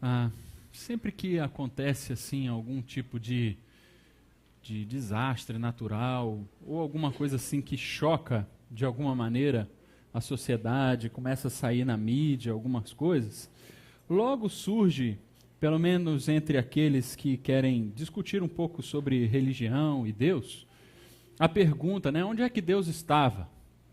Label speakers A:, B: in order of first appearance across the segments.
A: Ah, sempre que acontece assim algum tipo de desastre natural ou alguma coisa assim que choca de alguma maneira a sociedade, começa a sair na mídia algumas coisas, logo surge, pelo menos entre aqueles que querem discutir um pouco sobre religião e Deus, a pergunta, né, onde é que Deus estava?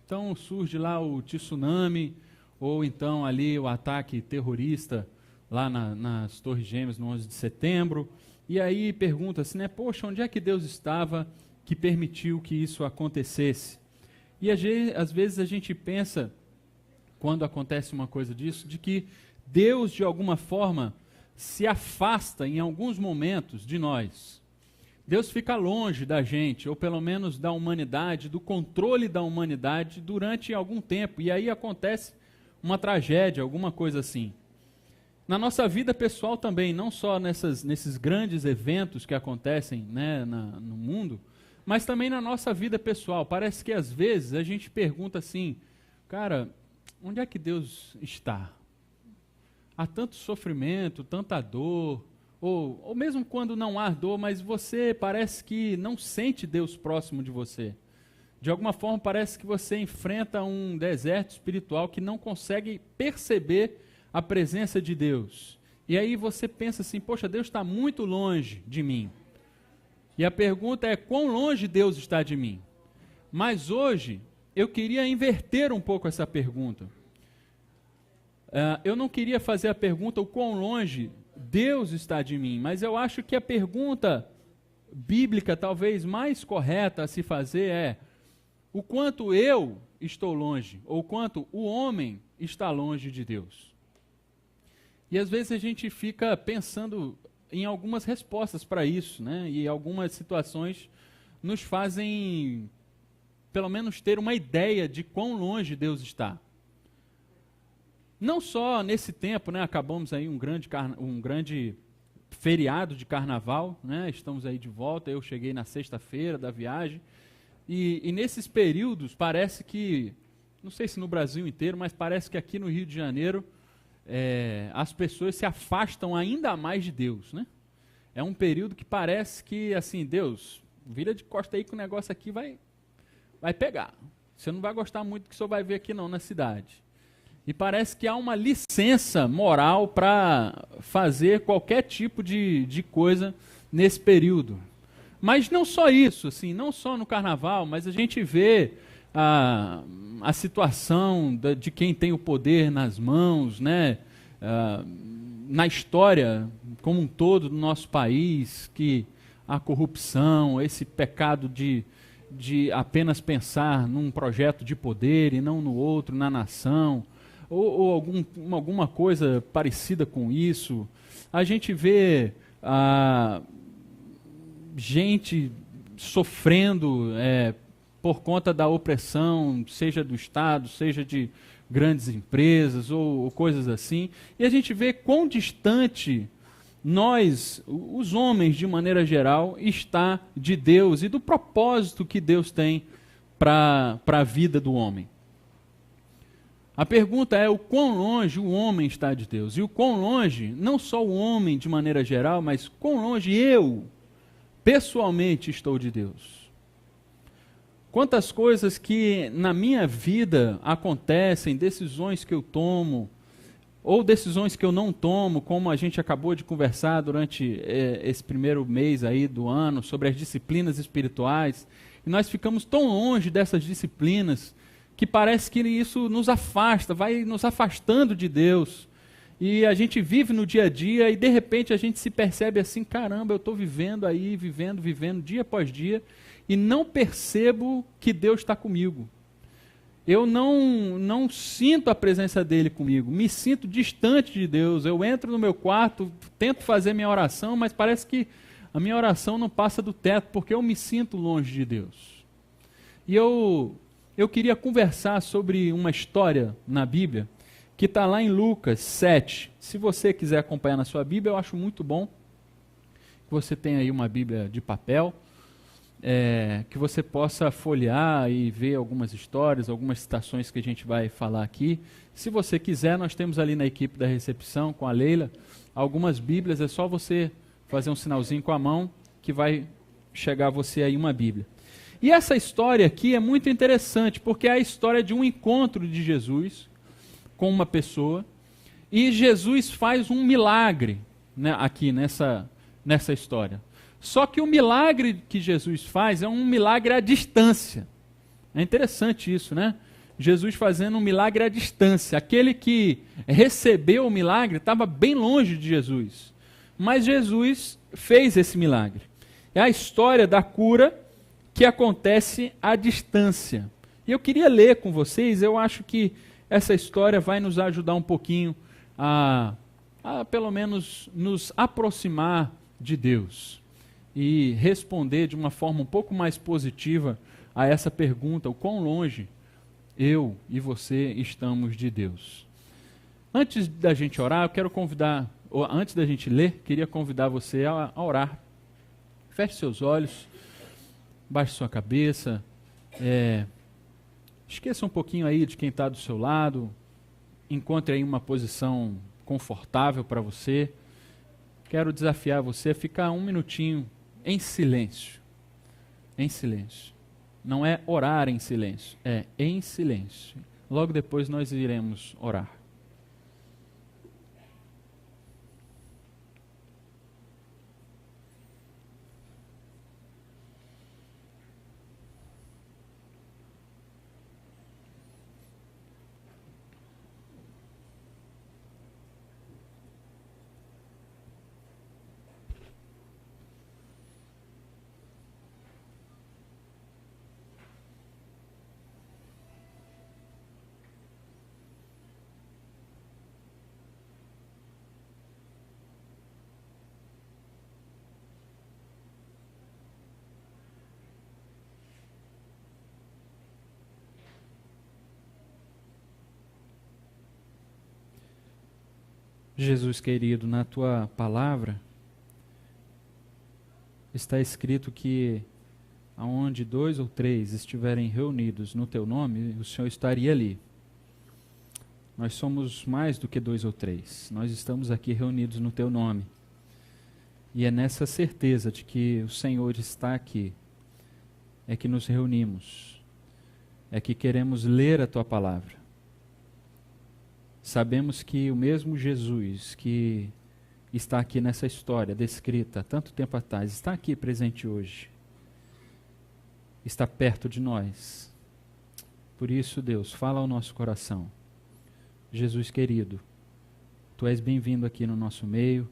A: Então surge lá o tsunami, ou então ali o ataque terrorista lá nas Torres Gêmeas no 11 de setembro, e aí pergunta-se, né, poxa, onde é que Deus estava que permitiu que isso acontecesse? E às vezes a gente pensa, quando acontece uma coisa disso, de que Deus de alguma forma se afasta em alguns momentos de nós. Deus fica longe da gente, ou pelo menos da humanidade, do controle da humanidade durante algum tempo, e aí acontece uma tragédia, alguma coisa assim. Na nossa vida pessoal também, não só nesses grandes eventos que acontecem, né, no mundo, mas também na nossa vida pessoal. Parece que às vezes a gente pergunta assim, cara, onde é que Deus está? Há tanto sofrimento, tanta dor, ou mesmo quando não há dor, mas você parece que não sente Deus próximo de você. De alguma forma parece que você enfrenta um deserto espiritual que não consegue perceber a presença de Deus. E aí você pensa assim, poxa, Deus está muito longe de mim. E a pergunta é, quão longe Deus está de mim? Mas hoje, eu queria inverter um pouco essa pergunta. Eu não queria fazer a pergunta, o quão longe Deus está de mim, mas eu acho que a pergunta bíblica talvez mais correta a se fazer é, o quanto eu estou longe, ou quanto o homem está longe de Deus. E às vezes a gente fica pensando em algumas respostas para isso, né? E algumas situações nos fazem, pelo menos, ter uma ideia de quão longe Deus está. Não só nesse tempo, né? Acabamos aí um grande feriado de carnaval, né? Estamos aí de volta, eu cheguei na sexta-feira da viagem, e nesses períodos parece que, não sei se no Brasil inteiro, mas parece que aqui no Rio de Janeiro, as pessoas se afastam ainda mais de Deus, né? É um período que parece que, assim, Deus, vira de costa aí que o negócio aqui vai pegar. Você não vai gostar muito do que o senhor vai ver aqui não na cidade. E parece que há uma licença moral para fazer qualquer tipo de coisa nesse período. Mas não só isso, assim, não só no carnaval, mas a gente vê a situação de quem tem o poder nas mãos, né? Na história como um todo do nosso país, que a corrupção, esse pecado de apenas pensar num projeto de poder e não no outro, na nação, ou alguma coisa parecida com isso. A gente vê gente sofrendo por conta da opressão, seja do Estado, seja de grandes empresas ou coisas assim, e a gente vê quão distante nós, os homens de maneira geral, está de Deus e do propósito que Deus tem para a vida do homem. A pergunta é o quão longe o homem está de Deus, e o quão longe, não só o homem de maneira geral, mas quão longe eu, pessoalmente, estou de Deus. Quantas coisas que na minha vida acontecem, decisões que eu tomo, ou decisões que eu não tomo, como a gente acabou de conversar durante esse primeiro mês aí do ano, sobre as disciplinas espirituais, e nós ficamos tão longe dessas disciplinas, que parece que isso nos afasta, vai nos afastando de Deus, e a gente vive no dia a dia, e de repente a gente se percebe assim, caramba, eu estou vivendo aí, vivendo, dia após dia, e não percebo que Deus está comigo. Eu não sinto a presença dele comigo, me sinto distante de Deus. Eu entro no meu quarto, tento fazer minha oração, mas parece que a minha oração não passa do teto, porque eu me sinto longe de Deus. E eu queria conversar sobre uma história na Bíblia, que está lá em Lucas 7. Se você quiser acompanhar na sua Bíblia, eu acho muito bom que você tenha aí uma Bíblia de papel. que você possa folhear e ver algumas histórias, algumas citações que a gente vai falar aqui. Se você quiser, nós temos ali na equipe da recepção, com a Leila, algumas Bíblias, é só você fazer um sinalzinho com a mão que vai chegar a você aí uma Bíblia. E essa história aqui é muito interessante, porque é a história de um encontro de Jesus com uma pessoa, e Jesus faz um milagre, né, aqui nessa história. Só que o milagre que Jesus faz é um milagre à distância. É interessante isso, né? Jesus fazendo um milagre à distância. Aquele que recebeu o milagre estava bem longe de Jesus. Mas Jesus fez esse milagre. É a história da cura que acontece à distância. E eu queria ler com vocês, eu acho que essa história vai nos ajudar um pouquinho a pelo menos nos aproximar de Deus e responder de uma forma um pouco mais positiva a essa pergunta: o quão longe eu e você estamos de Deus? Antes da gente orar, eu quero convidar, antes da gente ler, queria convidar você a orar. Feche seus olhos, baixe sua cabeça, esqueça um pouquinho aí de quem está do seu lado, encontre aí uma posição confortável para você. Quero desafiar você a ficar um minutinho em silêncio. Em silêncio. Não é orar em silêncio, é em silêncio. Logo depois nós iremos orar. Jesus querido, na tua palavra está escrito que aonde 2 ou 3 estiverem reunidos no teu nome, o Senhor estaria ali. Nós somos mais do que 2 ou 3. Nós estamos aqui reunidos no teu nome. E é nessa certeza de que o Senhor está aqui, é que nos reunimos, é que queremos ler a tua palavra. Sabemos que o mesmo Jesus que está aqui nessa história descrita há tanto tempo atrás, está aqui presente hoje, está perto de nós. Por isso, Deus, fala ao nosso coração. Jesus querido, Tu és bem-vindo aqui no nosso meio,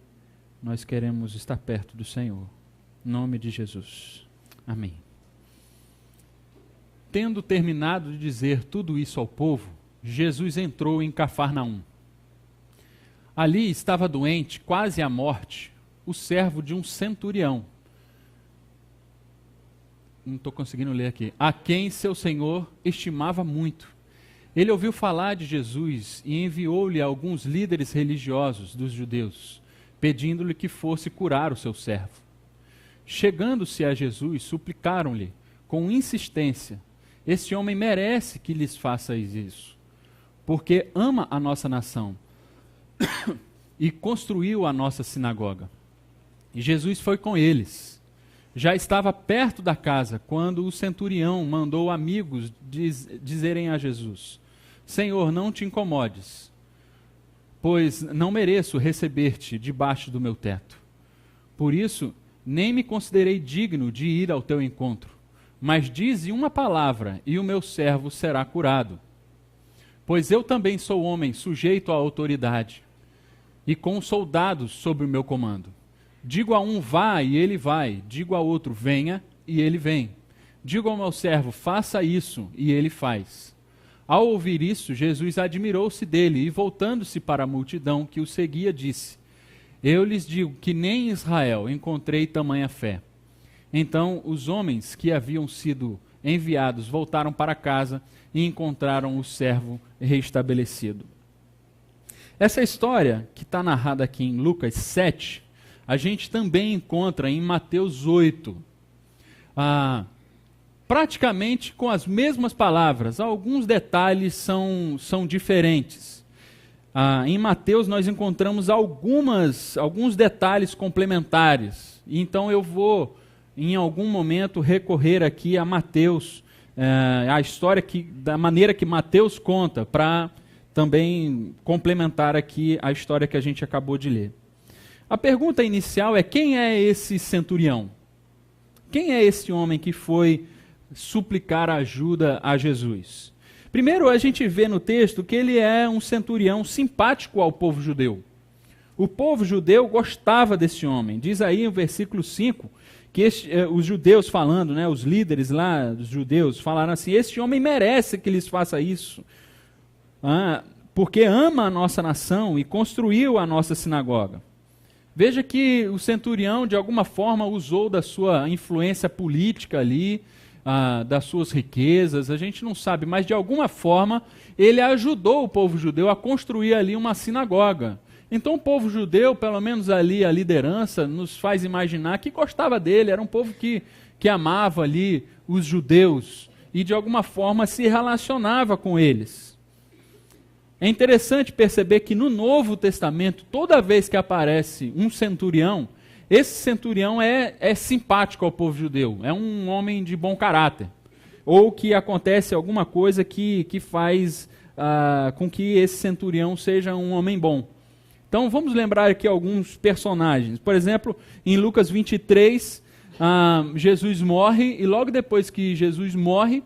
A: nós queremos estar perto do Senhor. Em nome de Jesus. Amém. Tendo terminado de dizer tudo isso ao povo, Jesus entrou em Cafarnaum. Ali estava doente, quase à morte, o servo de um centurião. Não estou conseguindo ler aqui. A quem seu senhor estimava muito. Ele ouviu falar de Jesus e enviou-lhe alguns líderes religiosos dos judeus, pedindo-lhe que fosse curar o seu servo. Chegando-se a Jesus, suplicaram-lhe com insistência: esse homem merece que lhes façais isso, porque ama a nossa nação e construiu a nossa sinagoga. E Jesus foi com eles. Já estava perto da casa quando o centurião mandou amigos dizerem a Jesus: Senhor, não te incomodes, pois não mereço receber-te debaixo do meu teto. Por isso, nem me considerei digno de ir ao teu encontro, mas dize uma palavra e o meu servo será curado. Pois eu também sou homem sujeito à autoridade, e com soldados sob o meu comando. Digo a um, vá, e ele vai. Digo ao outro, venha, e ele vem. Digo ao meu servo, faça isso, e ele faz. Ao ouvir isso, Jesus admirou-se dele, e voltando-se para a multidão que o seguia, disse: eu lhes digo que nem em Israel encontrei tamanha fé. Então os homens que haviam sido enviados voltaram para casa e encontraram o servo restabelecido. Essa história, que está narrada aqui em Lucas 7, a gente também encontra em Mateus 8. praticamente com as mesmas palavras. Alguns detalhes são diferentes. Em Mateus nós encontramos alguns detalhes complementares. Então eu vou, em algum momento, recorrer aqui a Mateus, a história da maneira que Mateus conta, para também complementar aqui a história que a gente acabou de ler. A pergunta inicial é: quem é esse centurião? Quem é esse homem que foi suplicar ajuda a Jesus? Primeiro, a gente vê no texto que ele é um centurião simpático ao povo judeu. O povo judeu gostava desse homem. Diz aí no versículo 5 que os judeus falando, né, os líderes lá dos judeus falaram assim: esse homem merece que lhes faça isso, porque ama a nossa nação e construiu a nossa sinagoga. Veja que o centurião, de alguma forma, usou da sua influência política ali, das suas riquezas, a gente não sabe, mas de alguma forma ele ajudou o povo judeu a construir ali uma sinagoga. Então o povo judeu, pelo menos ali a liderança, nos faz imaginar que gostava dele, era um povo que amava ali os judeus e de alguma forma se relacionava com eles. É interessante perceber que no Novo Testamento, toda vez que aparece um centurião, esse centurião é simpático ao povo judeu, é um homem de bom caráter, ou que acontece alguma coisa que faz com que esse centurião seja um homem bom. Então vamos lembrar aqui alguns personagens. Por exemplo, em Lucas 23, Jesus morre, e logo depois que Jesus morre,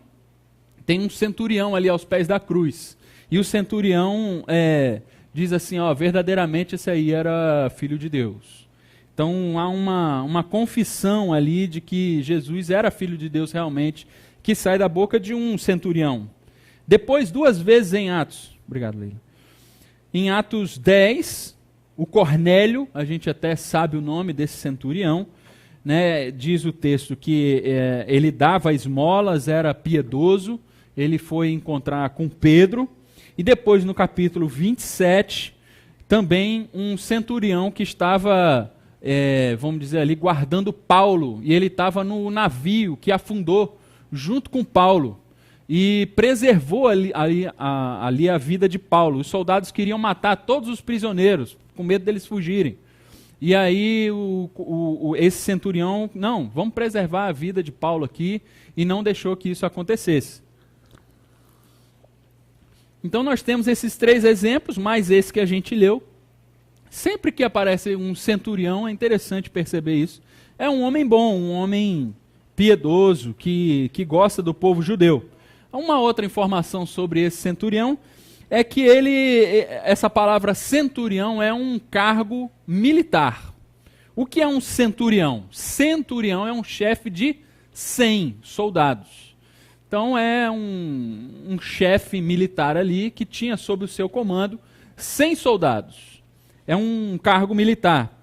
A: tem um centurião ali aos pés da cruz. E o centurião diz assim: verdadeiramente esse aí era filho de Deus. Então há uma confissão ali de que Jesus era filho de Deus realmente, que sai da boca de um centurião. Depois, 2 vezes em Atos, obrigado, Leila. Em Atos 10, o Cornélio, a gente até sabe o nome desse centurião, né? Diz o texto que ele dava esmolas, era piedoso, ele foi encontrar com Pedro. E depois, no capítulo 27, também um centurião que estava, vamos dizer ali, guardando Paulo. E ele estava no navio que afundou junto com Paulo. E preservou ali a vida de Paulo. Os soldados queriam matar todos os prisioneiros, com medo deles fugirem. E aí esse centurião, não, vamos preservar a vida de Paulo aqui, e não deixou que isso acontecesse. Então nós temos esses 3 exemplos, mais esse que a gente leu. Sempre que aparece um centurião, é interessante perceber isso. É um homem bom, um homem piedoso, que gosta do povo judeu. Uma outra informação sobre esse centurião é que essa palavra centurião é um cargo militar. O que é um centurião? Centurião é um chefe de 100 soldados. Então é um chefe militar ali que tinha sob o seu comando 100 soldados. É um cargo militar.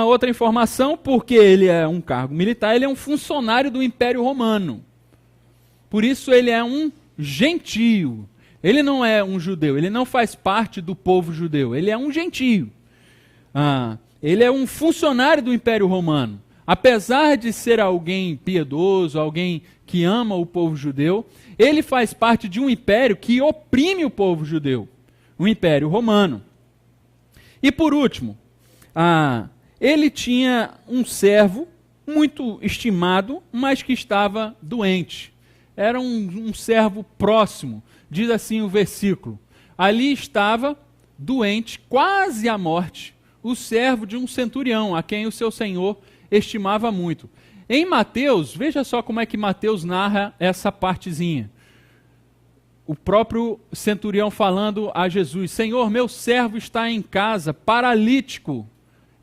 A: Outra informação, porque ele é um cargo militar, ele é um funcionário do Império Romano. Por isso ele é um gentio. Ele não é um judeu, ele não faz parte do povo judeu, ele é um gentio. Ele é um funcionário do Império Romano. Apesar de ser alguém piedoso, alguém que ama o povo judeu, ele faz parte de um império que oprime o povo judeu, o Império Romano. E por último, ele tinha um servo muito estimado, mas que estava doente. Era um servo próximo, diz assim o versículo. Ali estava doente, quase à morte, o servo de um centurião, a quem o seu senhor estimava muito. Em Mateus, veja só como é que Mateus narra essa partezinha. O próprio centurião falando a Jesus: Senhor, meu servo está em casa, paralítico,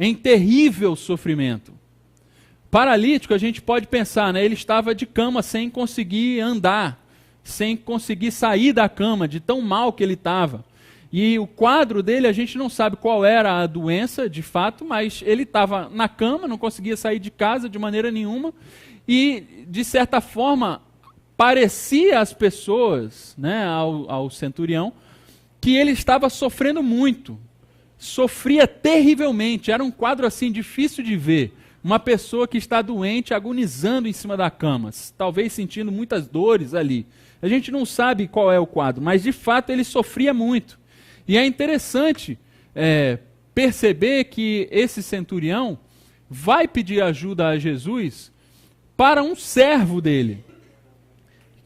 A: em terrível sofrimento. Paralítico, a gente pode pensar, né? Ele estava de cama sem conseguir andar, sem conseguir sair da cama, de tão mal que ele estava. E o quadro dele, a gente não sabe qual era a doença, de fato, mas ele estava na cama, não conseguia sair de casa de maneira nenhuma, e, de certa forma, parecia às pessoas, né, ao centurião, que ele estava sofrendo muito, sofria terrivelmente, era um quadro assim difícil de ver, uma pessoa que está doente, agonizando em cima da cama, talvez sentindo muitas dores ali. A gente não sabe qual é o quadro, mas de fato ele sofria muito. E é interessante perceber que esse centurião vai pedir ajuda a Jesus para um servo dele.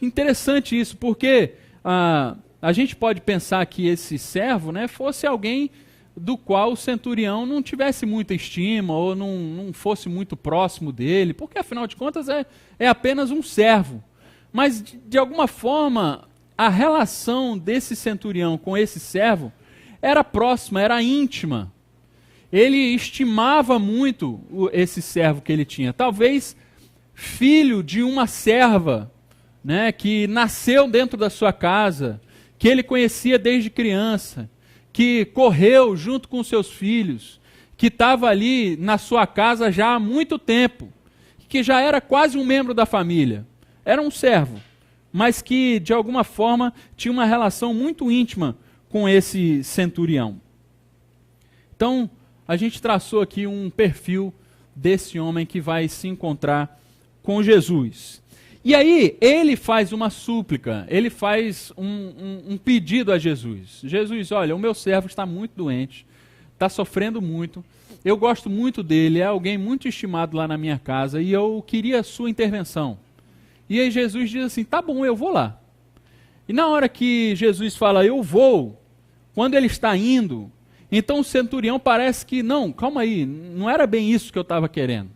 A: Interessante isso, porque a gente pode pensar que esse servo, né, fosse alguém do qual o centurião não tivesse muita estima ou não fosse muito próximo dele, porque afinal de contas é apenas um servo. Mas de alguma forma a relação desse centurião com esse servo era próxima, era íntima. Ele estimava muito esse servo que ele tinha. Talvez filho de uma serva, né, que nasceu dentro da sua casa, que ele conhecia desde criança, que correu junto com seus filhos, que estava ali na sua casa já há muito tempo, que já era quase um membro da família. Era um servo, mas que de alguma forma tinha uma relação muito íntima com esse centurião. Então, a gente traçou aqui um perfil desse homem que vai se encontrar com Jesus. E aí, ele faz uma súplica, ele faz um pedido a Jesus. Jesus, olha, o meu servo está muito doente, está sofrendo muito, eu gosto muito dele, é alguém muito estimado lá na minha casa, e eu queria a sua intervenção. E aí Jesus diz assim, tá bom, eu vou lá. E na hora que Jesus fala, eu vou, quando ele está indo, então o centurião parece que, não, calma aí, não era bem isso que eu estava querendo.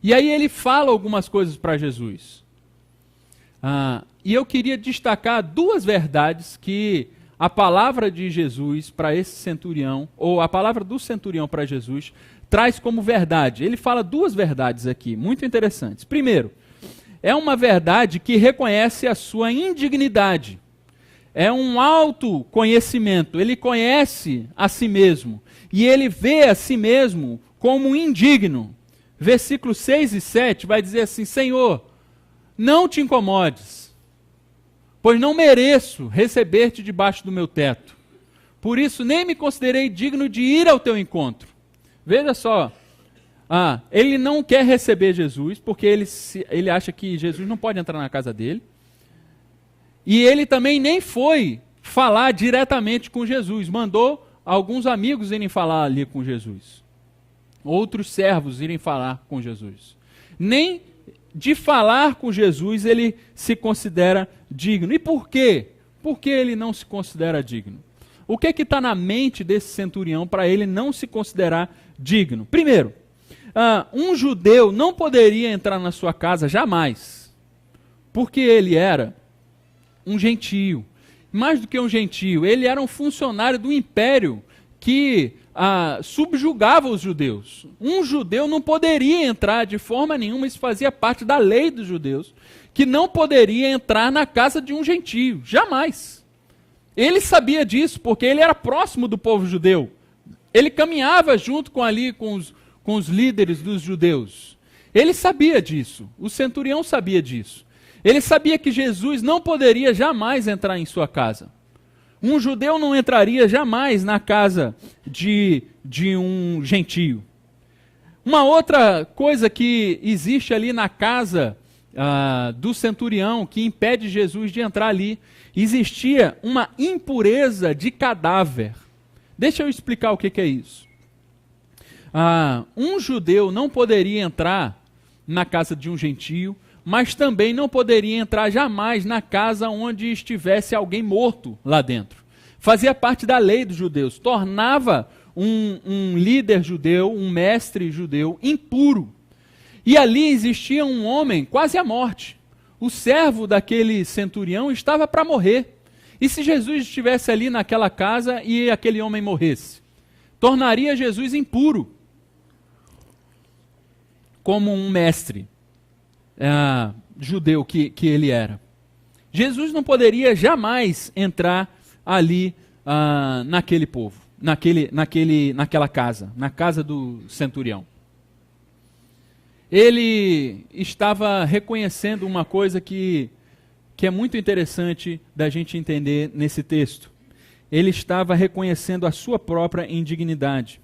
A: E aí ele fala algumas coisas para Jesus. E eu queria destacar duas verdades que a palavra de Jesus para esse centurião, ou a palavra do centurião para Jesus, traz como verdade. Ele fala duas verdades aqui, muito interessantes. Primeiro, é uma verdade que reconhece a sua indignidade. É um autoconhecimento. Ele conhece a si mesmo. E ele vê a si mesmo como indigno. Versículos 6 e 7 vai dizer assim, Senhor, não te incomodes, pois não mereço receber-te debaixo do meu teto. Por isso nem me considerei digno de ir ao teu encontro. Veja só, ele não quer receber Jesus, porque ele acha que Jesus não pode entrar na casa dele. E ele também nem foi falar diretamente com Jesus, mandou alguns amigos irem falar ali com Jesus. Outros servos irem falar com Jesus. Nem de falar com Jesus ele se considera digno. E por quê? Por que ele não se considera digno? O que está na mente desse centurião para ele não se considerar digno? Primeiro, um judeu não poderia entrar na sua casa jamais, porque ele era um gentio. Mais do que um gentio, ele era um funcionário do império que subjugava os judeus. Um judeu não poderia entrar de forma nenhuma, isso fazia parte da lei dos judeus, que não poderia entrar na casa de um gentio, jamais. Ele sabia disso, porque ele era próximo do povo judeu. Ele caminhava junto com os líderes dos judeus. Ele sabia disso, o centurião sabia disso. Ele sabia que Jesus não poderia jamais entrar em sua casa. Um judeu não entraria jamais na casa de um gentio. Uma outra coisa que existe ali na casa do centurião, que impede Jesus de entrar ali, existia uma impureza de cadáver. Deixa eu explicar o que é isso. Um judeu não poderia entrar na casa de um gentio, mas também não poderia entrar jamais na casa onde estivesse alguém morto lá dentro. Fazia parte da lei dos judeus, tornava um líder judeu, um mestre judeu impuro. E ali existia um homem quase à morte. O servo daquele centurião estava para morrer. E se Jesus estivesse ali naquela casa e aquele homem morresse? Tornaria Jesus impuro, como um mestre judeu que ele era. Jesus não poderia jamais entrar ali naquele povo, naquela casa, na casa do centurião. Ele estava reconhecendo uma coisa que é muito interessante da gente entender nesse texto. Ele estava reconhecendo a sua própria indignidade.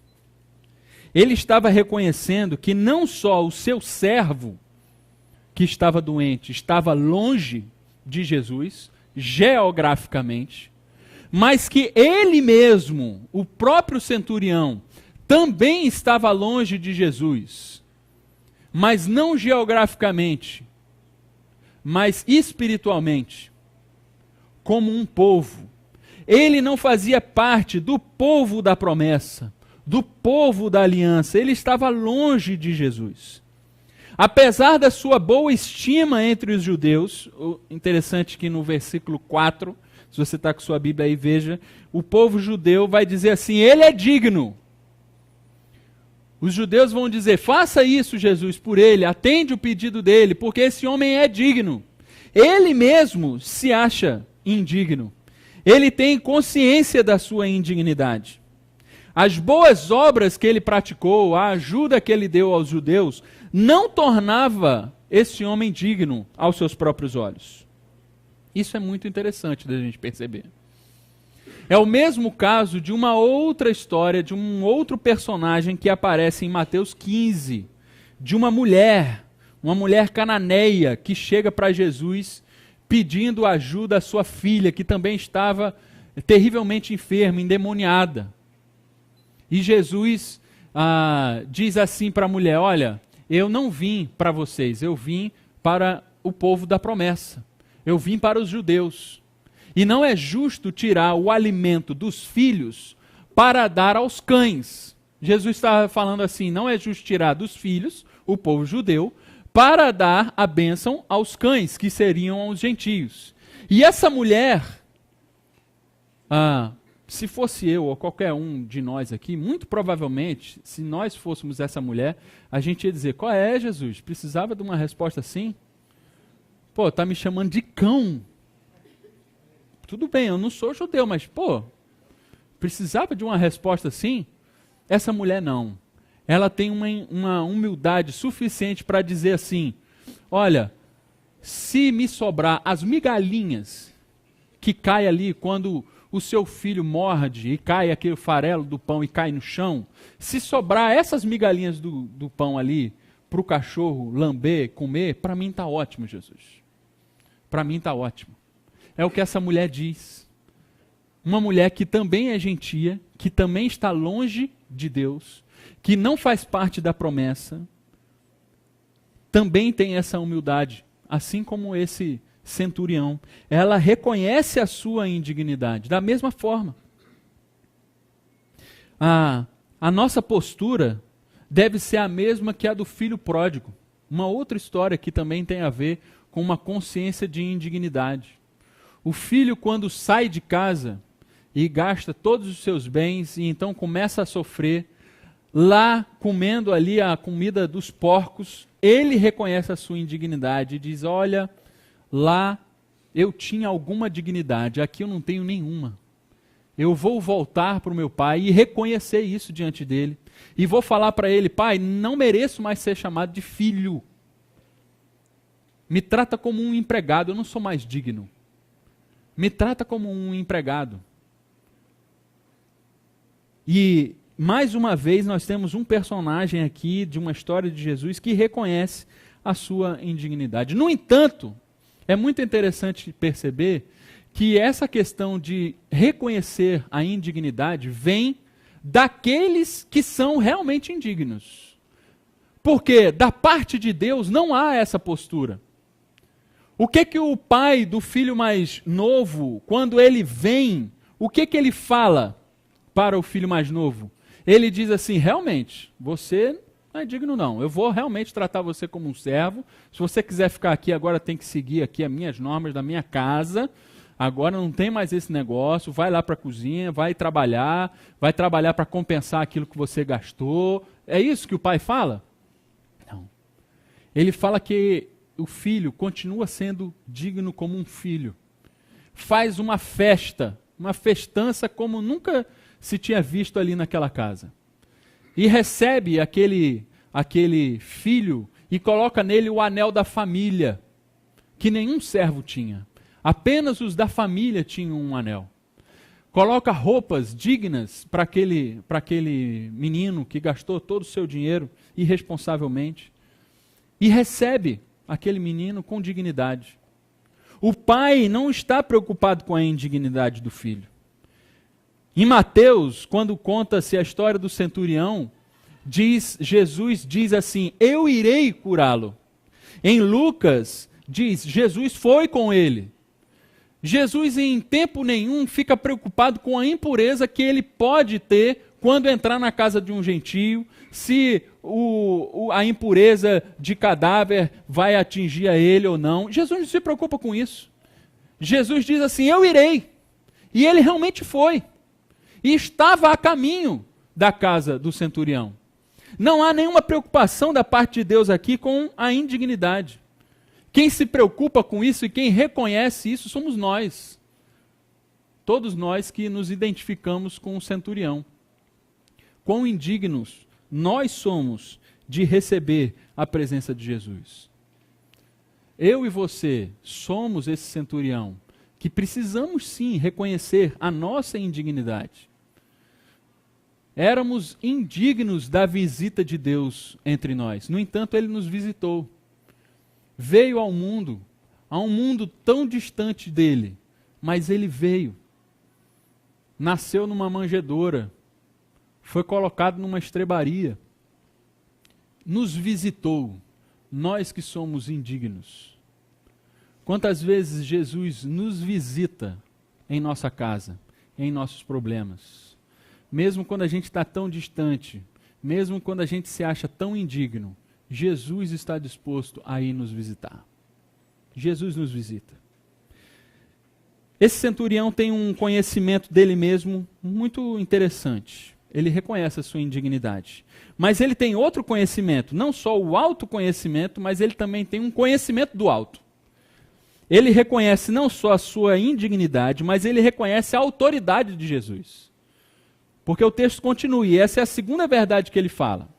A: Ele estava reconhecendo que não só o seu servo, que estava doente, estava longe de Jesus, geograficamente, mas que ele mesmo, o próprio centurião, também estava longe de Jesus, mas não geograficamente, mas espiritualmente, como um povo. Ele não fazia parte do povo da promessa, do povo da aliança, ele estava longe de Jesus. Apesar da sua boa estima entre os judeus, interessante que no versículo 4, se você está com sua Bíblia aí, veja, o povo judeu vai dizer assim, ele é digno. Os judeus vão dizer, faça isso, Jesus, por ele, atende o pedido dele, porque esse homem é digno. Ele mesmo se acha indigno. Ele tem consciência da sua indignidade. As boas obras que ele praticou, a ajuda que ele deu aos judeus, não tornava esse homem digno aos seus próprios olhos. Isso é muito interessante da gente perceber. É o mesmo caso de uma outra história, de um outro personagem que aparece em Mateus 15, de uma mulher cananeia, que chega para Jesus pedindo ajuda à sua filha, que também estava terrivelmente enferma, endemoniada. E Jesus diz assim para a mulher, olha, eu não vim para vocês, eu vim para o povo da promessa. Eu vim para os judeus. E não é justo tirar o alimento dos filhos para dar aos cães. Jesus está falando assim, não é justo tirar dos filhos, o povo judeu, para dar a bênção aos cães, que seriam os gentios. E essa mulher, se fosse eu ou qualquer um de nós aqui, muito provavelmente, se nós fôssemos essa mulher, a gente ia dizer, qual é, Jesus? Precisava de uma resposta assim? Pô, tá me chamando de cão. Tudo bem, eu não sou judeu, mas, precisava de uma resposta assim? Essa mulher não. Ela tem uma humildade suficiente para dizer assim, olha, se me sobrar as migalhinhas que cai ali quando o seu filho morde e cai aquele farelo do pão e cai no chão, se sobrar essas migalhinhas do pão ali para o cachorro lamber, comer, para mim está ótimo, Jesus. Para mim está ótimo. É o que essa mulher diz. Uma mulher que também é gentia, que também está longe de Deus, que não faz parte da promessa, também tem essa humildade, assim como esse centurião. Ela reconhece a sua indignidade, da mesma forma. A nossa postura deve ser a mesma que a do filho pródigo. Uma outra história que também tem a ver com uma consciência de indignidade. O filho, quando sai de casa e gasta todos os seus bens e então começa a sofrer, lá comendo ali a comida dos porcos, ele reconhece a sua indignidade e diz, olha, lá eu tinha alguma dignidade, aqui eu não tenho nenhuma. Eu vou voltar para o meu pai e reconhecer isso diante dele. E vou falar para ele, pai, não mereço mais ser chamado de filho. Me trata como um empregado, eu não sou mais digno. Me trata como um empregado. E, mais uma vez, nós temos um personagem aqui de uma história de Jesus que reconhece a sua indignidade. No entanto, é muito interessante perceber que essa questão de reconhecer a indignidade vem daqueles que são realmente indignos. Porque da parte de Deus não há essa postura. O que o pai do filho mais novo, quando ele vem, o que ele fala para o filho mais novo? Ele diz assim, realmente, você não é digno não, eu vou realmente tratar você como um servo, se você quiser ficar aqui, agora tem que seguir aqui as minhas normas da minha casa, agora não tem mais esse negócio, vai lá para a cozinha, vai trabalhar para compensar aquilo que você gastou. É isso que o pai fala? Não. Ele fala que o filho continua sendo digno como um filho. Faz uma festa, uma festança como nunca se tinha visto ali naquela casa. E recebe aquele filho e coloca nele o anel da família, que nenhum servo tinha. Apenas os da família tinham um anel. coloca roupas dignas para aquele menino que gastou todo o seu dinheiro irresponsavelmente e recebe aquele menino com dignidade. O pai não está preocupado com a indignidade do filho. Em Mateus, quando conta-se a história do centurião, Jesus diz assim: eu irei curá-lo. Em Lucas, diz: Jesus foi com ele. Jesus em tempo nenhum fica preocupado com a impureza que ele pode ter quando entrar na casa de um gentio, se a impureza de cadáver vai atingir a ele ou não. Jesus não se preocupa com isso. Jesus diz assim: eu irei. E ele realmente foi. E estava a caminho da casa do centurião. Não há nenhuma preocupação da parte de Deus aqui com a indignidade. Quem se preocupa com isso e quem reconhece isso somos nós. Todos nós que nos identificamos com o centurião. Quão indignos nós somos de receber a presença de Jesus. Eu e você somos esse centurião que precisamos sim reconhecer a nossa indignidade. Éramos indignos da visita de Deus entre nós. No entanto, Ele nos visitou. Veio ao mundo, a um mundo tão distante dele, mas Ele veio. Nasceu numa manjedoura, foi colocado numa estrebaria, nos visitou, nós que somos indignos. Quantas vezes Jesus nos visita em nossa casa, em nossos problemas? Mesmo quando a gente está tão distante, mesmo quando a gente se acha tão indigno, Jesus está disposto a ir nos visitar. Jesus nos visita. Esse centurião tem um conhecimento dele mesmo muito interessante. Ele reconhece a sua indignidade. Mas ele tem outro conhecimento, não só o autoconhecimento, mas ele também tem um conhecimento do alto. Ele reconhece não só a sua indignidade, mas ele reconhece a autoridade de Jesus. Porque o texto continua, e essa é a segunda verdade que ele fala.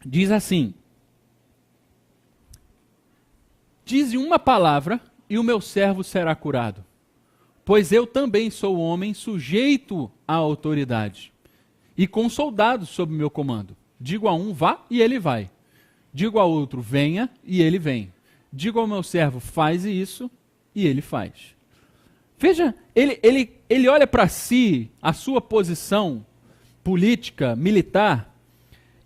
A: Diz assim: dize uma palavra e o meu servo será curado. Pois eu também sou homem sujeito à autoridade, e com soldados sob meu comando. Digo a um, vá, e ele vai. Digo ao outro, venha, e ele vem. Digo ao meu servo, faz isso, e ele faz. Veja, ele olha para si, a sua posição política, militar,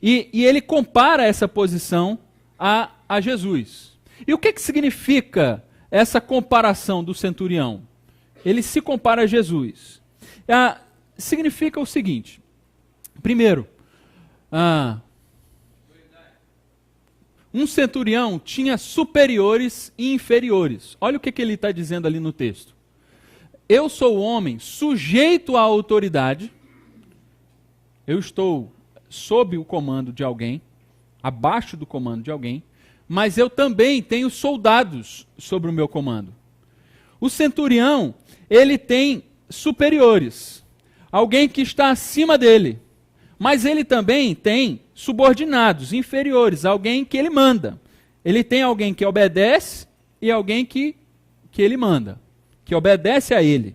A: e ele compara essa posição a Jesus. E o que significa essa comparação do centurião? Ele se compara a Jesus. Significa o seguinte: primeiro, um centurião tinha superiores e inferiores. Olha o que ele está dizendo ali no texto. Eu sou homem sujeito à autoridade, eu estou sob o comando de alguém, abaixo do comando de alguém, mas eu também tenho soldados sobre o meu comando. O centurião, ele tem superiores, alguém que está acima dele, mas ele também tem subordinados, inferiores, alguém que ele manda. Ele tem alguém que obedece e alguém que ele manda, que obedece a ele.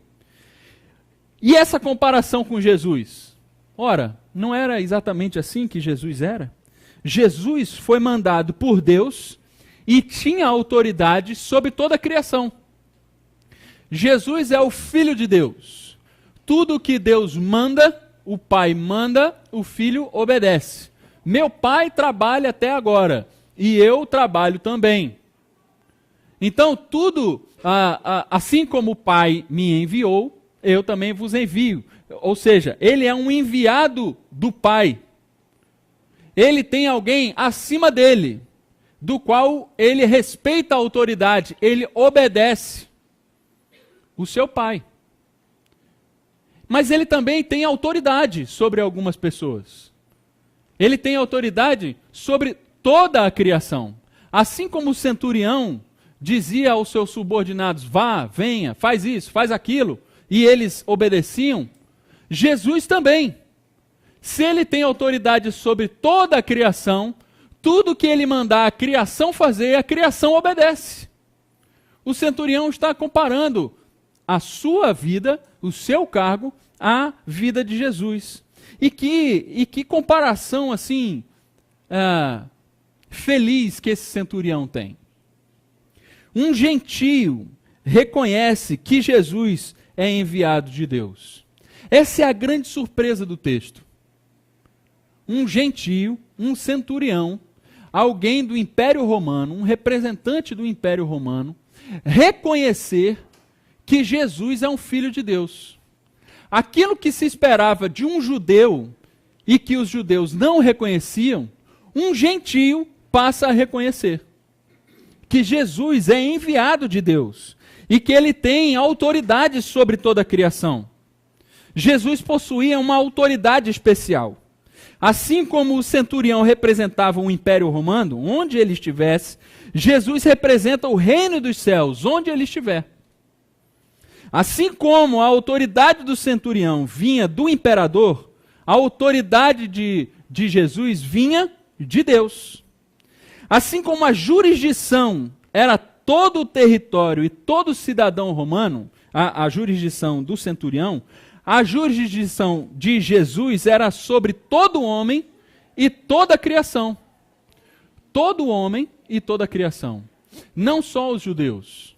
A: E essa comparação com Jesus? Ora, não era exatamente assim que Jesus era? Jesus foi mandado por Deus e tinha autoridade sobre toda a criação. Jesus é o Filho de Deus. Tudo que Deus manda, o Pai manda, o Filho obedece. Meu Pai trabalha até agora e eu trabalho também. Então, tudo, assim como o Pai me enviou, eu também vos envio. Ou seja, ele é um enviado do Pai. Ele tem alguém acima dele, do qual ele respeita a autoridade, ele obedece. O seu Pai. Mas ele também tem autoridade sobre algumas pessoas. Ele tem autoridade sobre toda a criação. Assim como o centurião dizia aos seus subordinados, vá, venha, faz isso, faz aquilo, e eles obedeciam, Jesus também. Se ele tem autoridade sobre toda a criação, tudo que ele mandar a criação fazer, a criação obedece. O centurião está comparando a sua vida, o seu cargo, à vida de Jesus. E que comparação assim feliz que esse centurião tem. Um gentio reconhece que Jesus é enviado de Deus. Essa é a grande surpresa do texto. Um gentio, um centurião, alguém do Império Romano, um representante do Império Romano, reconhecer que Jesus é um filho de Deus. Aquilo que se esperava de um judeu e que os judeus não reconheciam, um gentio passa a reconhecer que Jesus é enviado de Deus e que ele tem autoridade sobre toda a criação. Jesus possuía uma autoridade especial. Assim como o centurião representava o Império Romano, onde ele estivesse, Jesus representa o reino dos céus, onde ele estiver. Assim como a autoridade do centurião vinha do imperador, a autoridade de Jesus vinha de Deus. Assim como a jurisdição era todo o território e todo cidadão romano, a jurisdição do centurião, a jurisdição de Jesus era sobre todo homem e toda a criação. Todo homem e toda a criação. Não só os judeus,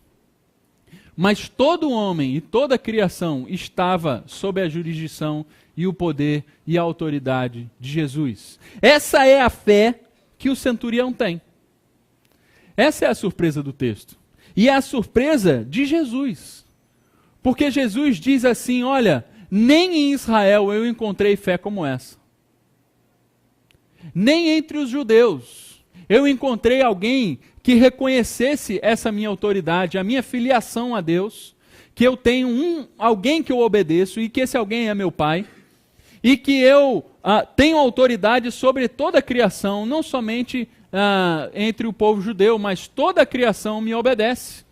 A: mas todo homem e toda a criação estava sob a jurisdição e o poder e a autoridade de Jesus. Essa é a fé que o centurião tem. Essa é a surpresa do texto. E é a surpresa de Jesus. Porque Jesus diz assim, olha, nem em Israel eu encontrei fé como essa. Nem entre os judeus eu encontrei alguém que reconhecesse essa minha autoridade, a minha filiação a Deus, que eu tenho alguém que eu obedeço e que esse alguém é meu Pai, e que eu tenho autoridade sobre toda a criação, não somente entre o povo judeu, mas toda a criação me obedece.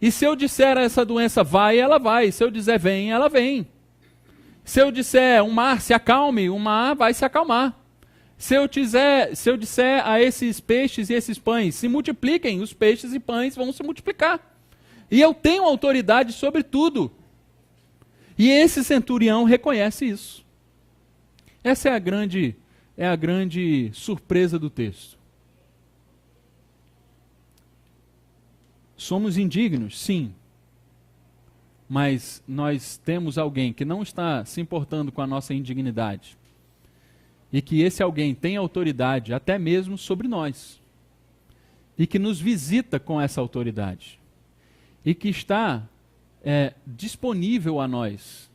A: E se eu disser a essa doença vai, ela vai. Se eu dizer vem, ela vem. Se eu disser um mar se acalme, o mar vai se acalmar. Se eu disser a esses peixes e esses pães se multipliquem, os peixes e pães vão se multiplicar. E eu tenho autoridade sobre tudo. E esse centurião reconhece isso. Essa é a grande surpresa do texto. Somos indignos, sim. Mas nós temos alguém que não está se importando com a nossa indignidade. E que esse alguém tem autoridade até mesmo sobre nós. E que nos visita com essa autoridade. E que está disponível a nós,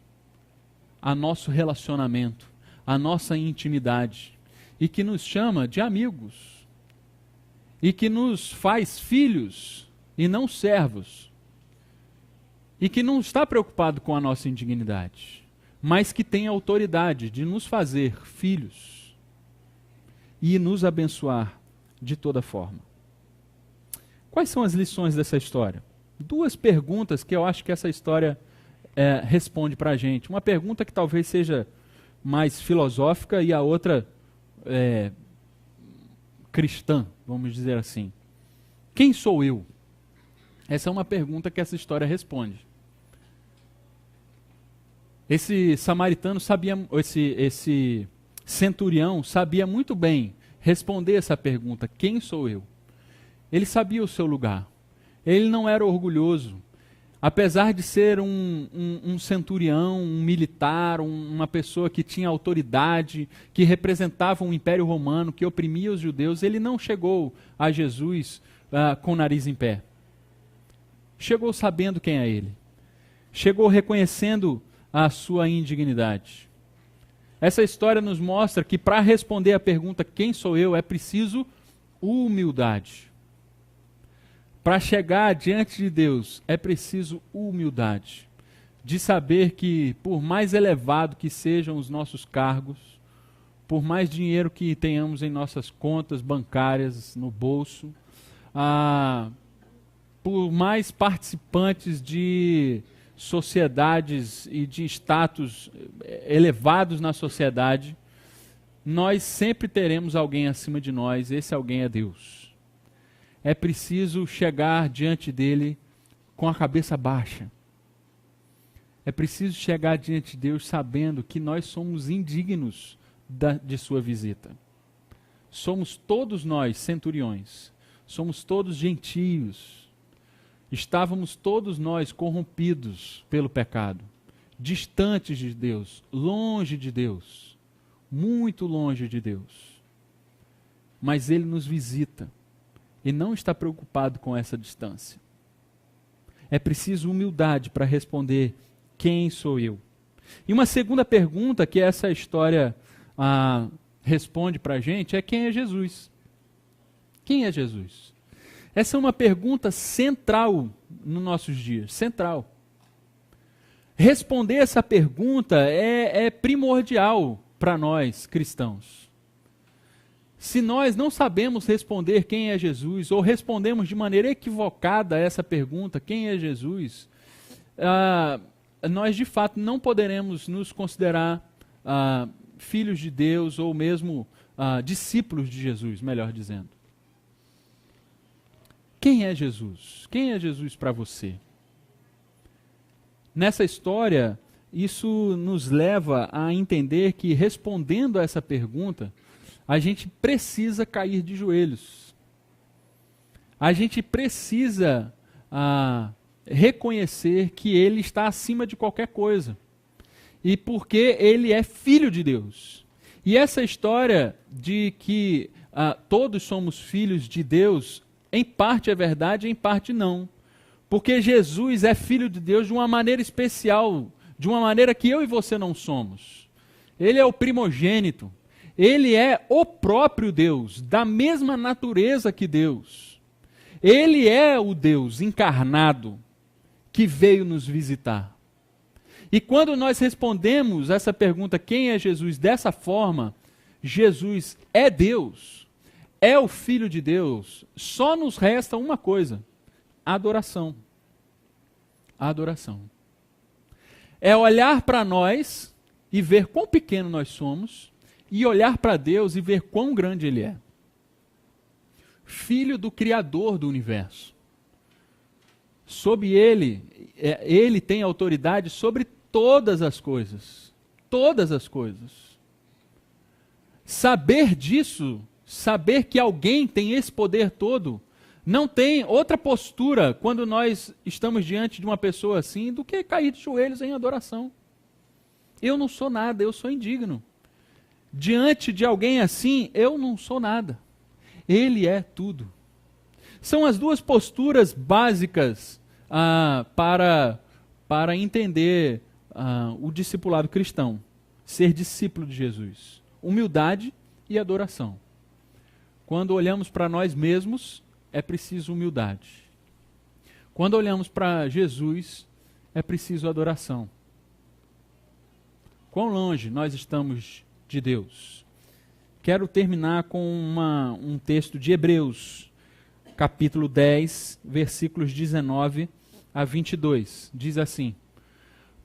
A: a nosso relacionamento, a nossa intimidade. E que nos chama de amigos. E que nos faz filhos e não servos. E que não está preocupado com a nossa indignidade, mas que tem a autoridade de nos fazer filhos e nos abençoar de toda forma. Quais são as lições dessa história? Duas perguntas que eu acho que essa história responde para a gente. Uma pergunta que talvez seja mais filosófica e a outra cristã, vamos dizer assim. Quem sou eu? Essa é uma pergunta que essa história responde. Esse samaritano sabia, esse centurião sabia muito bem responder essa pergunta, quem sou eu? Ele sabia o seu lugar. Ele não era orgulhoso. Apesar de ser um centurião, um militar, uma pessoa que tinha autoridade, que representava um império romano, que oprimia os judeus, ele não chegou a Jesus com o nariz em pé. Chegou sabendo quem é ele. Chegou reconhecendo a sua indignidade. Essa história nos mostra que para responder a pergunta quem sou eu, é preciso humildade. Para chegar diante de Deus, é preciso humildade. De saber que, por mais elevado que sejam os nossos cargos, por mais dinheiro que tenhamos em nossas contas bancárias, no bolso, por mais participantes de sociedades e de status elevados na sociedade, nós sempre teremos alguém acima de nós, esse alguém é Deus. É preciso chegar diante dele com a cabeça baixa. É preciso chegar diante de Deus sabendo que nós somos indignos de sua visita. Somos todos nós centuriões, somos todos gentios. Estávamos todos nós corrompidos pelo pecado, distantes de Deus, longe de Deus, muito longe de Deus. Mas Ele nos visita e não está preocupado com essa distância. É preciso humildade para responder: quem sou eu? E uma segunda pergunta que essa história responde para a gente é: quem é Jesus? Quem é Jesus? Essa é uma pergunta central nos nossos dias, central. Responder essa pergunta é primordial para nós cristãos. Se nós não sabemos responder quem é Jesus, ou respondemos de maneira equivocada a essa pergunta, quem é Jesus, nós de fato não poderemos nos considerar filhos de Deus, ou mesmo discípulos de Jesus, melhor dizendo. Quem é Jesus? Quem é Jesus para você? Nessa história, isso nos leva a entender que, respondendo a essa pergunta, a gente precisa cair de joelhos. A gente precisa reconhecer que Ele está acima de qualquer coisa. E porque Ele é Filho de Deus. E essa história de que todos somos filhos de Deus, em parte é verdade, em parte não. Porque Jesus é Filho de Deus de uma maneira especial, de uma maneira que eu e você não somos. Ele é o primogênito. Ele é o próprio Deus, da mesma natureza que Deus. Ele é o Deus encarnado que veio nos visitar. E quando nós respondemos essa pergunta, quem é Jesus, dessa forma, Jesus é Deus, é o Filho de Deus, só nos resta uma coisa: adoração. Adoração. É olhar para nós e ver quão pequeno nós somos, e olhar para Deus e ver quão grande Ele é. Filho do Criador do universo. Sob Ele tem autoridade sobre todas as coisas. Todas as coisas. Saber disso, saber que alguém tem esse poder todo, não tem outra postura quando nós estamos diante de uma pessoa assim do que cair de joelhos em adoração. Eu não sou nada, eu sou indigno. Diante de alguém assim, eu não sou nada. Ele é tudo. São as duas posturas básicas para entender o discipulado cristão. Ser discípulo de Jesus. Humildade e adoração. Quando olhamos para nós mesmos, é preciso humildade. Quando olhamos para Jesus, é preciso adoração. Quão longe nós estamos de Deus? Quero terminar com um texto de Hebreus, capítulo 10, versículos 19 a 22. Diz assim: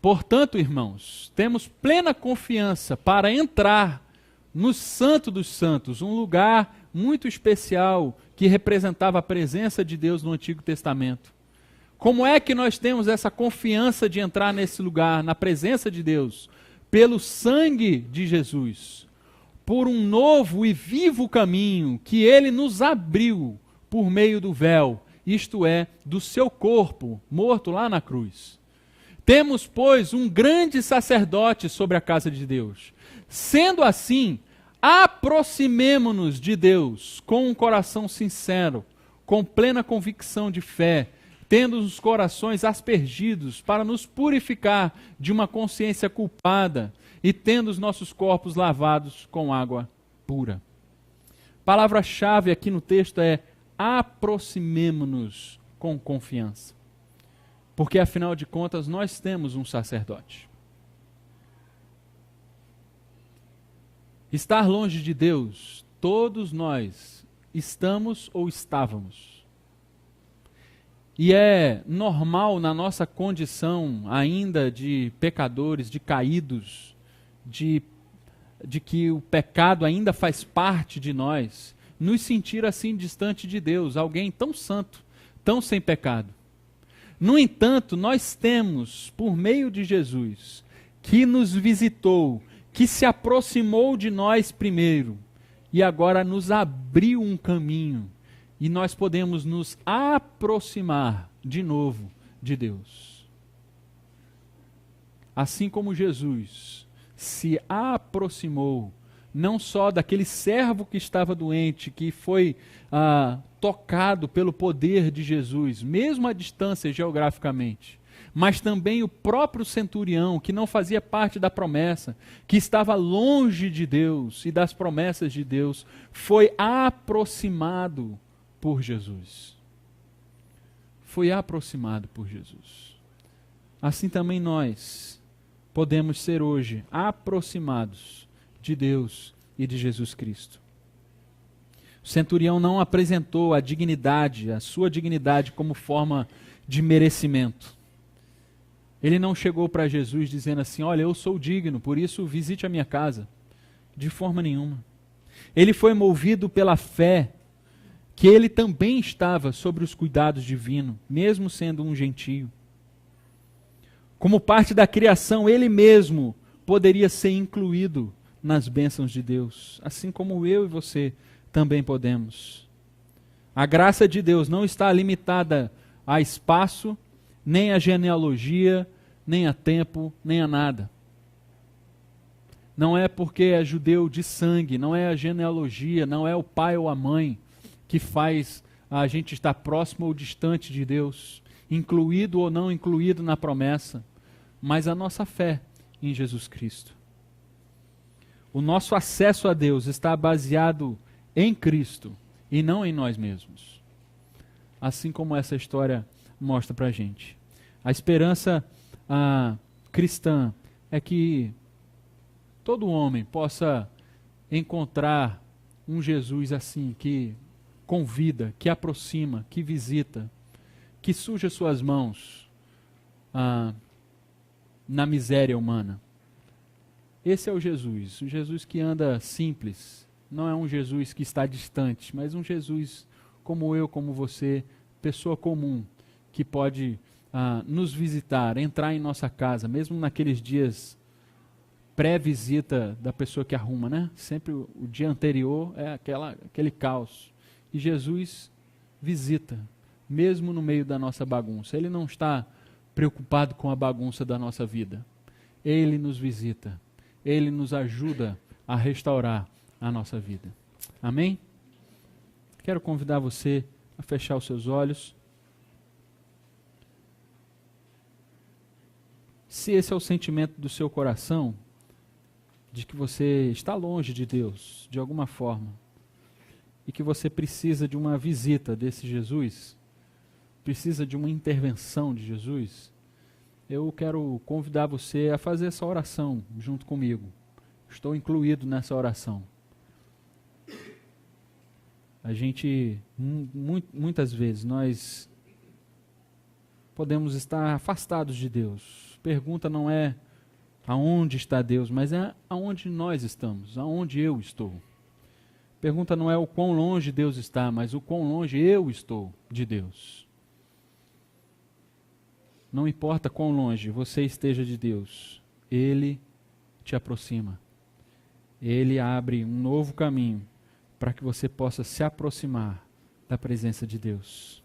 A: portanto, irmãos, temos plena confiança para entrar no Santo dos Santos, um lugar muito especial que representava a presença de Deus no Antigo Testamento. Como é que nós temos essa confiança de entrar nesse lugar, na presença de Deus? Pelo sangue de Jesus, por um novo e vivo caminho que Ele nos abriu por meio do véu, isto é, do seu corpo, morto lá na cruz. Temos, pois, um grande sacerdote sobre a casa de Deus. Sendo assim, aproximemo-nos de Deus com um coração sincero, com plena convicção de fé, tendo os corações aspergidos para nos purificar de uma consciência culpada e tendo os nossos corpos lavados com água pura. Palavra-chave aqui no texto é: aproximemo-nos com confiança. Porque, afinal de contas, nós temos um sacerdote. Estar longe de Deus, todos nós estamos ou estávamos. E é normal na nossa condição ainda de pecadores, de caídos, de que o pecado ainda faz parte de nós, nos sentir assim distante de Deus, alguém tão santo, tão sem pecado. No entanto, nós temos, por meio de Jesus, que nos visitou, que se aproximou de nós primeiro, e agora nos abriu um caminho, e nós podemos nos aproximar de novo de Deus. Assim como Jesus se aproximou, não só daquele servo que estava doente, que foi tocado pelo poder de Jesus, mesmo à distância geograficamente, mas também o próprio centurião, que não fazia parte da promessa, que estava longe de Deus e das promessas de Deus, foi aproximado por Jesus. Foi aproximado por Jesus. Assim também nós podemos ser hoje aproximados de Deus e de Jesus Cristo. O centurião não apresentou a dignidade, a sua dignidade como forma de merecimento. Ele não chegou para Jesus dizendo assim, olha, eu sou digno, por isso visite a minha casa. De forma nenhuma. Ele foi movido pela fé, que ele também estava sobre os cuidados divinos, mesmo sendo um gentio. Como parte da criação, ele mesmo poderia ser incluído nas bênçãos de Deus, assim como eu e você também podemos. A graça de Deus não está limitada a espaço, nem a genealogia, nem a tempo, nem a nada. Não é porque é judeu de sangue, não é a genealogia, não é o pai ou a mãe que faz a gente estar próximo ou distante de Deus, incluído ou não incluído na promessa, mas a nossa fé em Jesus Cristo. O nosso acesso a Deus está baseado em Cristo e não em nós mesmos. Assim como essa história mostra para a gente. A esperança cristã é que todo homem possa encontrar um Jesus assim, que convida, que aproxima, que visita, que suja suas mãos na miséria humana. Esse é o Jesus que anda simples, não é um Jesus que está distante, mas um Jesus como eu, como você, pessoa comum, que pode nos visitar, entrar em nossa casa, mesmo naqueles dias pré-visita da pessoa que arruma, né? Sempre o dia anterior é aquele caos. E Jesus visita, mesmo no meio da nossa bagunça. Ele não está preocupado com a bagunça da nossa vida. Ele nos visita. Ele nos ajuda a restaurar a nossa vida. Amém? Quero convidar você a fechar os seus olhos. Se esse é o sentimento do seu coração, de que você está longe de Deus, de alguma forma, e que você precisa de uma visita desse Jesus, precisa de uma intervenção de Jesus, eu quero convidar você a fazer essa oração junto comigo. Estou incluído nessa oração. A gente, muitas vezes, nós podemos estar afastados de Deus. Pergunta não é aonde está Deus, mas é aonde nós estamos, aonde eu estou. Pergunta não é o quão longe Deus está, mas o quão longe eu estou de Deus. Não importa quão longe você esteja de Deus, Ele te aproxima. Ele abre um novo caminho para que você possa se aproximar da presença de Deus.